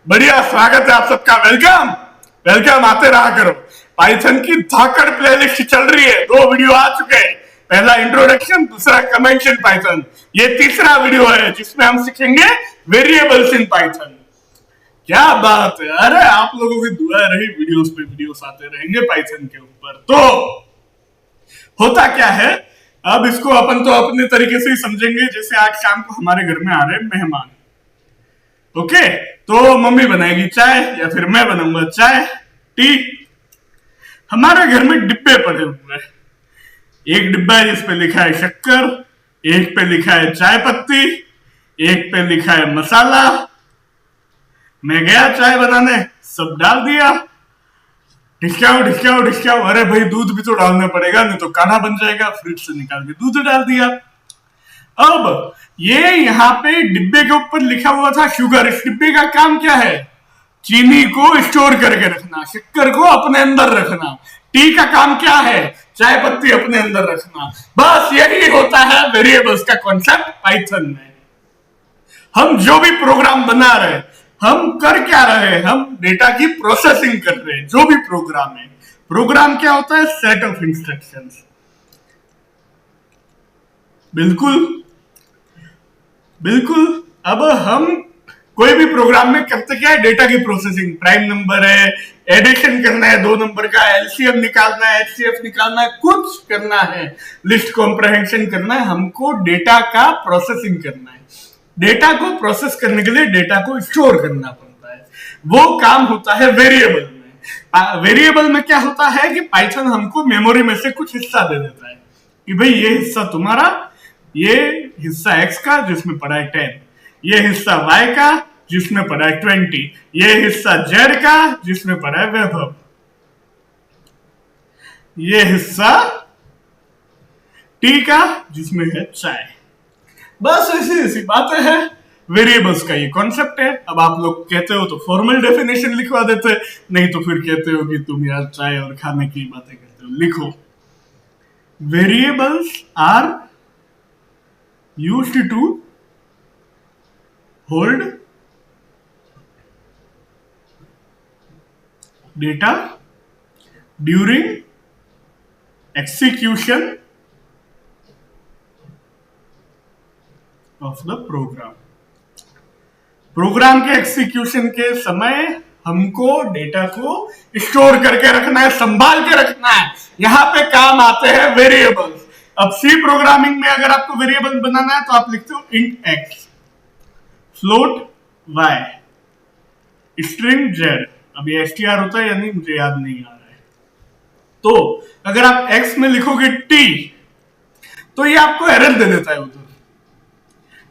बढ़िया स्वागत है आप सबका। वेलकम वेलकम, आते रहा करो। पाइथन की धाकड़ प्लेलिस्ट चल रही है, 2 वीडियो आ चुके हैं। पहला इंट्रोडक्शन, दूसरा कमेंट्स इन पाइथन। ये तीसरा वीडियो है जिसमें हम सीखेंगे वेरिएबल्स इन पाइथन। क्या बात है, अरे आप लोगों की दुआ रही, वीडियोस पे वीडियोस आते रहेंगे पाइथन के ऊपर। तो होता क्या है, अब इसको अपन तो अपने तरीके से ही समझेंगे। जैसे आज शाम को हमारे घर में आ रहे मेहमान, ओके, तो मम्मी बनाएगी चाय या फिर मैं बनाऊंगा चाय, टी। हमारे घर में डिब्बे पड़े हुए हैं। एक डिब्बा है जिस पे लिखा है शक्कर, एक पे लिखा है चाय पत्ती, एक पे लिखा है मसाला। मैं गया चाय बनाने, सब डाल दिया। ढिसकाओ ढिसकाओ ढिसकाओ, अरे भाई दूध भी तो डालना पड़ेगा, नहीं तो काढ़ा बन जाएगा। फ्रिज से निकाल के दूध डाल दिया। अब ये यहाँ पे डिब्बे के ऊपर लिखा हुआ था शुगर। इस डिब्बे का काम क्या है? चीनी को स्टोर करके रखना, शक्कर को अपने अंदर रखना। टी का काम क्या है? चाय पत्ती अपने अंदर रखना। बस यही होता है वेरिएबल्स का कॉन्सेप्ट पाइथन में। हम जो भी प्रोग्राम बना रहे हैं, हम कर क्या रहे हैं? हम डेटा की प्रोसेसिंग कर रहे हैं। जो भी प्रोग्राम है, प्रोग्राम क्या होता है? Set of instructions. बिल्कुल बिल्कुल। अब हम कोई भी प्रोग्राम में करते क्या है? डेटा की प्रोसेसिंग। प्राइम नंबर है, एडिशन करना है 2 नंबर का, एलसीएम निकालना है, एचसीएफ निकालना है, कुछ करना है, लिस्ट कॉम्प्रहेंशन करना है। हमको डेटा का प्रोसेसिंग करना है। डेटा को प्रोसेस करने के लिए डेटा को स्टोर करना पड़ता है। वो काम होता है वेरिएबल में। वेरिएबल में क्या होता है कि पाइथन हमको मेमोरी में से कुछ हिस्सा दे देता है कि भाई ये हिस्सा तुम्हारा, ये हिस्सा x का जिसमें पड़ा है 10, ये हिस्सा y का जिसमें पड़ा है 20, ये हिस्सा z का जिसमें पड़ा है वैभव, ये हिस्सा t का जिसमें है चाय। बस ऐसी ऐसी बातें हैं। वेरिएबल्स का ये कॉन्सेप्ट है। अब आप लोग कहते हो तो फॉर्मल डेफिनेशन लिखवा देते, नहीं तो फिर कहते हो कि तुम यार चाय और खाने की बातें करते हो। लिखो, variables are used to hold data during execution of the program। Program के एग्जीक्यूशन के समय हमको डेटा को स्टोर करके रखना है, संभाल के रखना है। यहां पे काम आते हैं वेरिएबल्स। अब सी प्रोग्रामिंग में अगर आपको वेरिएबल बनाना है तो आप लिखते हो int X, float Y, string Z. अब ये एसटीआर होता है या नहीं मुझे याद नहीं आ रहा है। तो अगर आप एक्स में लिखोगे टी तो ये आपको एरर दे देता है उधर।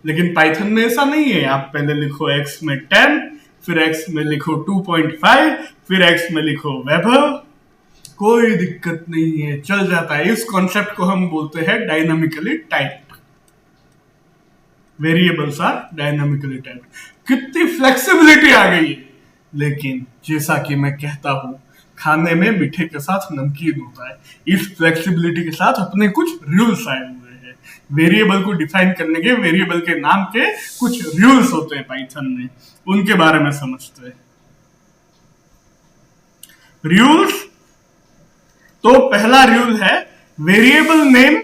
लेकिन पाइथन में ऐसा नहीं है। आप पहले लिखो एक्स में 10, फिर एक्स में लिखो 2.5, फिर एक्स में लिखो वैभव, कोई दिक्कत नहीं है, चल जाता है। इस कॉन्सेप्ट को हम बोलते हैं dynamically typed. Variables are dynamically typed. कितनी फ्लेक्सिबिलिटी आ गई है। लेकिन जैसा कि मैं कहता हूं, खाने में मीठे के साथ नमकीन होता है। इस फ्लेक्सिबिलिटी के साथ अपने कुछ रूल्स आए हुए हैं। वेरिएबल को डिफाइन करने के, वेरिएबल के नाम के कुछ रूल्स होते हैं पाइथन में, उनके बारे में समझते हैं। रूल्स, तो पहला रूल है variable name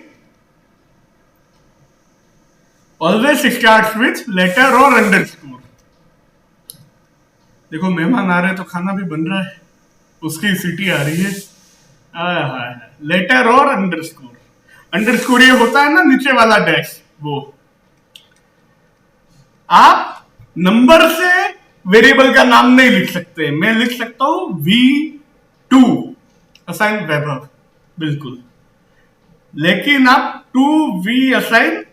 always starts with letter और अंडरस्कोर। देखो मेहमान आ रहे हैं तो खाना भी बन रहा है, उसकी सीटी आ रही है। लेटर और अंडरस्कोर। अंडरस्कोर ये होता है ना नीचे वाला डैश, वो। आप नंबर से वेरिएबल का नाम नहीं लिख सकते। मैं लिख सकता हूं V2 असाइन वैभव, बिल्कुल। लेकिन आप 2V असाइन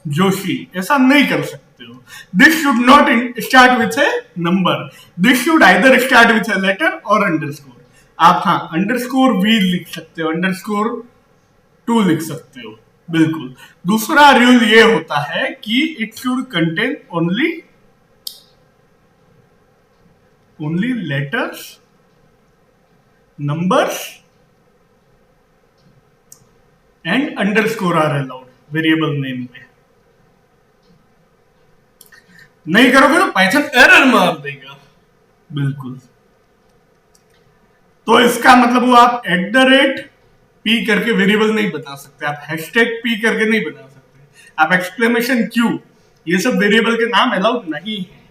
जोशी ऐसा नहीं कर सकते हो। This should not start with a number, this should either start with a letter और अंडरस्कोर। आप हाँ अंडरस्कोर V लिख सकते हो, अंडरस्कोर 2 लिख सकते हो, बिल्कुल। दूसरा रूल ये होता है कि it should contain only letters, numbers and underscore are allowed variable name में। नहीं करोगे तो पाइथन एरर मार देगा। बिल्कुल। तो इसका मतलब वो आप @p करके वेरिएबल नहीं बना सकते, आप #p करके नहीं बना सकते, आप एक्सक्लेमेशन क्यू, ये सब वेरिएबल के नाम अलाउड नहीं है।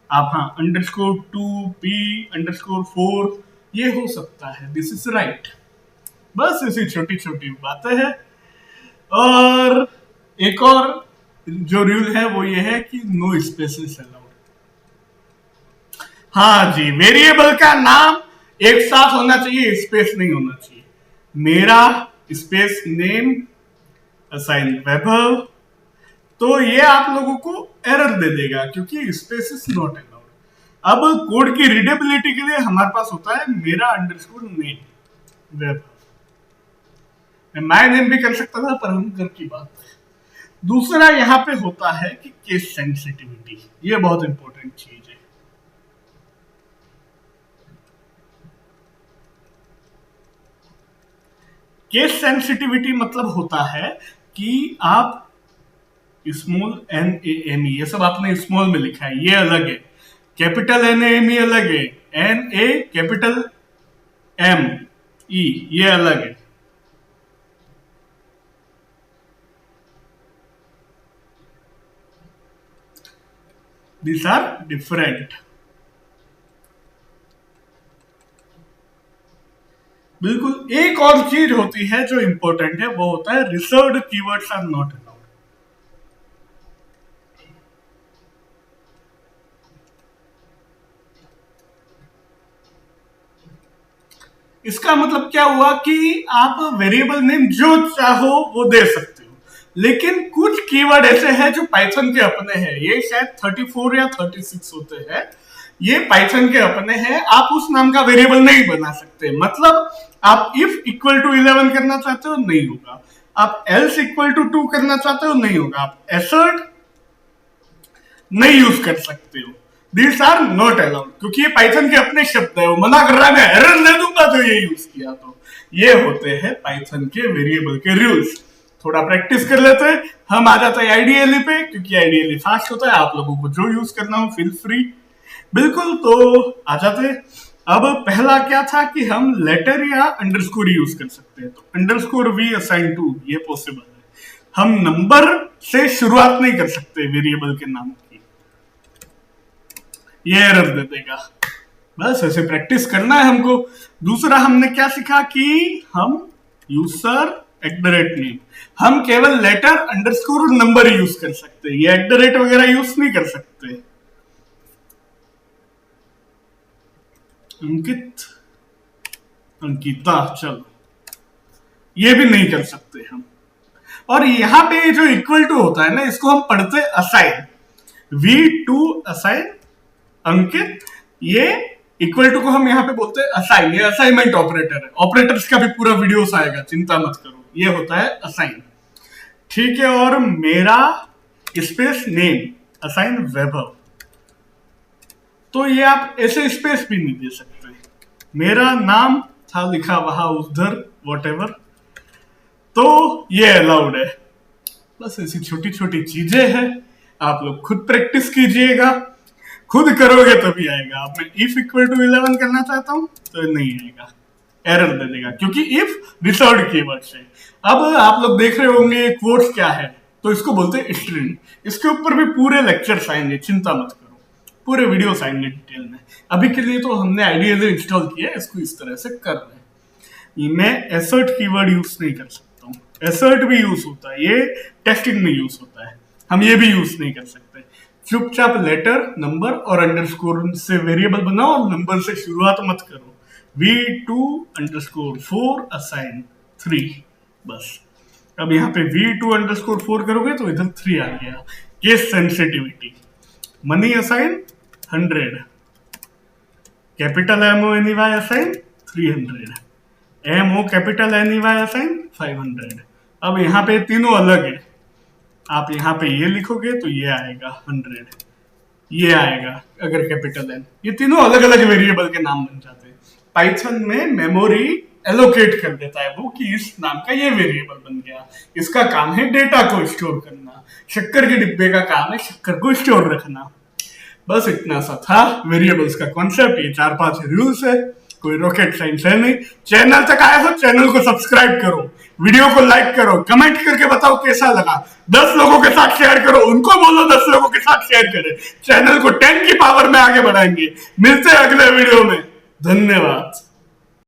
आप हाँ _2p_4 ये हो सकता है, दिस इज राइट। बस ऐसी छोटी छोटी बातें हैं। और एक और जो रूल है वो ये है कि नो स्पेसेस अलाउड। हाँ जी, वेरिएबल का नाम एक साथ होना चाहिए, स्पेस नहीं होना चाहिए। मेरा स्पेस नेम असाइन वैभव, तो ये आप लोगों को एरर दे देगा क्योंकि स्पेस इज नॉट अलाउड। अब कोड की रीडेबिलिटी के लिए हमारे पास होता है मेरा अंडरस्कोर नेम वैभव। मैं नेम भी कर सकता था पर हम घर की बात है। दूसरा यहाँ पे होता है कि केस सेंसिटिविटी, ये बहुत इंपॉर्टेंट चीज है। केस सेंसिटिविटी मतलब होता है कि आप स्मॉल NAME, ये सब आपने स्मॉल में लिखा है, ये अलग है। कैपिटल NAME अलग है, NA कैपिटल ME ये अलग है। These are different। बिल्कुल। एक और चीज होती है जो इंपॉर्टेंट है, वो होता है reserved keywords are not allowed. इसका मतलब क्या हुआ कि आप वेरिएबल नेम जो चाहो वो दे सकते हो, लेकिन कुछ कीवर्ड ऐसे हैं जो पाइथन के अपने हैं, ये शायद 34 या 36 होते हैं, ये पाइथन के अपने हैं, आप उस नाम का वेरिएबल नहीं बना सकते। मतलब आप इफ इक्वल टू 11 करना चाहते हो नहीं होगा, आप एल्स इक्वल टू 2 करना चाहते हो नहीं होगा, आप एसर्ट नहीं यूज कर सकते हो। दिस आर नॉट अलाउड क्योंकि ये पाइथन के अपने शब्द है, वो मना कर रहा है मैं एरर दे दूंगा तो ये यूज किया। तो ये होते हैं पाइथन के वेरिएबल के रूल्स। थोड़ा प्रैक्टिस कर लेते हैं, हम आ जाते हैं आईडीएलई पे, क्योंकि आईडीएलई फास्ट होता है, आप लोगों को जो यूज करना हो फील फ्री। बिल्कुल, तो आ जाते हैं। अब पहला क्या था कि हम लेटर या अंडरस्कोर यूज कर सकते हैं, तो अंडरस्कोर वी असाइन टू ये पॉसिबल है। हम नंबर से शुरुआत नहीं कर सकते वेरिएबल के नाम की, ये एरर दे देगा। बस ऐसे प्रैक्टिस करना है हमको। दूसरा हमने क्या सीखा कि हम यूजर @नेम, हम केवल लेटर अंडरस्कोर और नंबर यूज कर सकते हैं, ये @ वगैरह यूज नहीं कर सकते। अंकित, अंकिता, चलो ये भी नहीं कर सकते हम। और यहां पे जो इक्वल टू होता है ना, इसको हम पढ़ते असाइन, V2 असाइन अंकित, ये इक्वल टू को हम यहाँ पे बोलते हैं असाइन, ये असाइनमेंट ऑपरेटर है। ऑपरेटर्स का भी पूरा वीडियोस आएगा, चिंता मत करो, ये होता है असाइन। ठीक है, और मेरा स्पेस नेम असाइन वैभव, तो ये आप ऐसे स्पेस भी नहीं दे सकते। मेरा नाम था लिखा वहां उधर वॉट, तो ये अलाउड है। बस ऐसी छोटी छोटी चीजें हैं, आप लोग खुद प्रैक्टिस कीजिएगा, खुद करोगे तभी आएगा। अब मैं इफ इक्वल टू 11 करना चाहता हूं तो नहीं आएगा, एरर दे देगा, क्योंकि इफ रिजर्व्ड कीवर्ड है। अब आप लोग देख रहे होंगे कोट्स क्या है, तो इसको बोलते हैं स्ट्रिंग। इसके ऊपर भी पूरे लेक्चर्स आएंगे, चिंता मत करो, पूरे वीडियोस आएंगे डिटेल में। अभी के लिए तो हमने आईडीएलई इंस्टॉल किया है, इसको इस तरह से कर रहे हैं। मैं एसर्ट कीवर्ड यूज नहीं कर सकता हूँ, एसर्ट भी यूज होता है, ये टेस्टिंग में यूज होता है, हम ये भी यूज नहीं कर सकते। चुपचाप लेटर, नंबर और अंडरस्कोर से वेरिएबल बनाओ और नंबर से शुरुआत मत करो। V2_4 असाइन 3, बस। अब यहाँ पे V2_4 करोगे तो इधर 3 आ गया। Case sensitivity, money assign 100, capital MONEY assign 300, MO capital NEY assign 500। अब यहाँ पे तीनों अलग है, आप यहाँ पे ये लिखोगे तो ये आएगा 100, ये आएगा अगर कैपिटल N, ये तीनों अलग अलग वेरिएबल के नाम बन जाते हैं। पाइथन में मेमोरी एलोकेट कर देता है वो कि इस नाम का ये वेरिएबल बन गया, इसका काम है डेटा को स्टोर करना। शक्कर के डिब्बे का काम है शक्कर को स्टोर रखना। बस इतना सा था वेरिएबल्स का कॉन्सेप्ट। ये 4-5 रूल्स है, कोई रॉकेट साइंस है नहीं। चैनल तक आए हो, चैनल को सब्सक्राइब करो, वीडियो को लाइक करो, कमेंट करके बताओ कैसा लगा। 10 लोगों के साथ शेयर करो, उनको बोलो 10 लोगों के साथ शेयर करें। चैनल को 10 की पावर में आगे बढ़ाएंगे। मिलते हैं अगले वीडियो में। धन्यवाद।